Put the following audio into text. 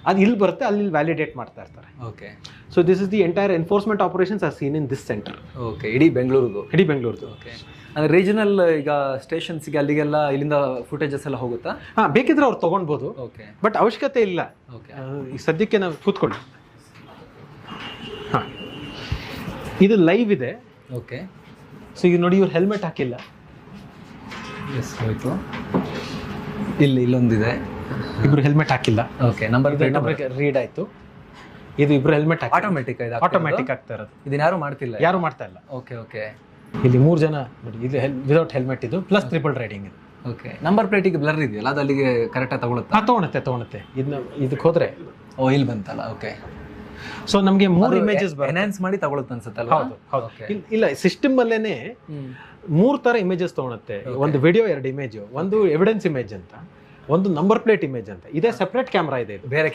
ಅದು ಇಲ್ಲಿ ಬರುತ್ತೆ, ಅಲ್ಲಿ ವ್ಯಾಲಿಡೇಟ್ ಮಾಡ್ತಾ ಇರ್ತಾರೆ. Okay. So this is the entire enforcement operations are seen in this centre. Okay, ಇಡೀ ಬೆಂಗಳೂರಿದು. ಇಡೀ ಬೆಂಗಳೂರ್ದು. ಓಕೆ. ಅಂದರೆ ರೀಜನಲ್ ಈಗ ಸ್ಟೇಷನ್ಸ್ಗೆ ಅಲ್ಲಿಗೆಲ್ಲ ಇಲ್ಲಿಂದ ಫುಟೇಜಸ್ ಎಲ್ಲ ಹೋಗುತ್ತಾ? ಬೇಕಿದ್ರೆ ಅವ್ರು ತೊಗೊಳ್ಬೋದು. ಓಕೆ. ಬಟ್ ಅವಶ್ಯಕತೆ ಇಲ್ಲ. ಓಕೆ. ಈ ಸದ್ಯಕ್ಕೆ ನಾವು ಕೂತ್ಕೊಳ್ಳಿ. ಹಾಂ, ಇದು ಲೈವ್ ಇದೆ. ಓಕೆ. ಸೊ ಈಗ ನೋಡಿ, ಇವ್ರು ಹೆಲ್ಮೆಟ್ ಹಾಕಿಲ್ಲ. ಎಸ್, ಹೋಯ್ತು. ಇಲ್ಲೊಂದಿದೆ, ಇಬ್ರು ಹೆಲ್ಮೆಟ್ ಹಾಕಿಲ್ಲ. ಓಕೆ. ನಂಬರ್ ರೀಡ್ ಆಯ್ತು. ಇದು ಇಬ್ರು ಹೆಲ್ಮೆಟ್ ಆಟೋಮೆಟಿಕ್ ಆಟೋಮ್ಯಾಟಿಕ್ ಆಗ್ತಾ ಇರೋದು. ಇದನ್ನ ಯಾರು ಮಾಡ್ತಿಲ್ಲ, ಯಾರು ಮಾಡ್ತಾ ಇಲ್ಲ. ಓಕೆ. ಓಕೆ. ಇಲ್ಲಿ 3 ಜನ ನೋಡಿ, ಇದು ವಿದೌಟ್ ಹೆಲ್ಮೆಟ್, ಇದು ಪ್ಲಸ್ ಟ್ರಿಪಲ್ ರೈಡಿಂಗ್ ಇದು. ಓಕೆ. ನಂಬರ್ ಪ್ಲೇಟಿಗೆ ಬ್ಲರ್ ಇದೆಯಲ್ಲ, ಅದು ಅಲ್ಲಿಗೆ ಕರೆಕ್ಟಾಗಿ ತಗೊಳುತ್ತಾ? ತಗೊಳುತ್ತೆ. ಇದಕ್ಕೆ ಹೋದ್ರೆ ಇಲ್ಲಿ ಬಂತಲ್ಲ. ಓಕೆ. ಸೊ ನಮಗೆ 3 ಇಮೇಜಸ್ ಎನ್ಹಾನ್ಸ್ ಮಾಡಿ ತಗೊಳುತ್ತೆ ಅನ್ಸುತ್ತಲ್ಲ? ಹೌದು. ಇಲ್ಲ, ಸಿಸ್ಟಮ್ ಅಲ್ಲೇನೆ 3 ತರ ಇಮೇಜಸ್ ತಗೊಳುತ್ತೆ. ಒಂದು ವಿಡಿಯೋ, 2 ಇಮೇಜ್, ಒಂದು ಎವಿಡೆನ್ಸ್ ಇಮೇಜ್ ಅಂತ, ಒಂದು ನಂಬರ್ ಪ್ಲೇಟ್ ಇಮೇಜ್ ಅಂತ. ಇದೇ ಸೆಪರೇಟ್ ಕ್ಯಾಮ್ರಾ ಇದೆ, ಇದು ಬೇರೆ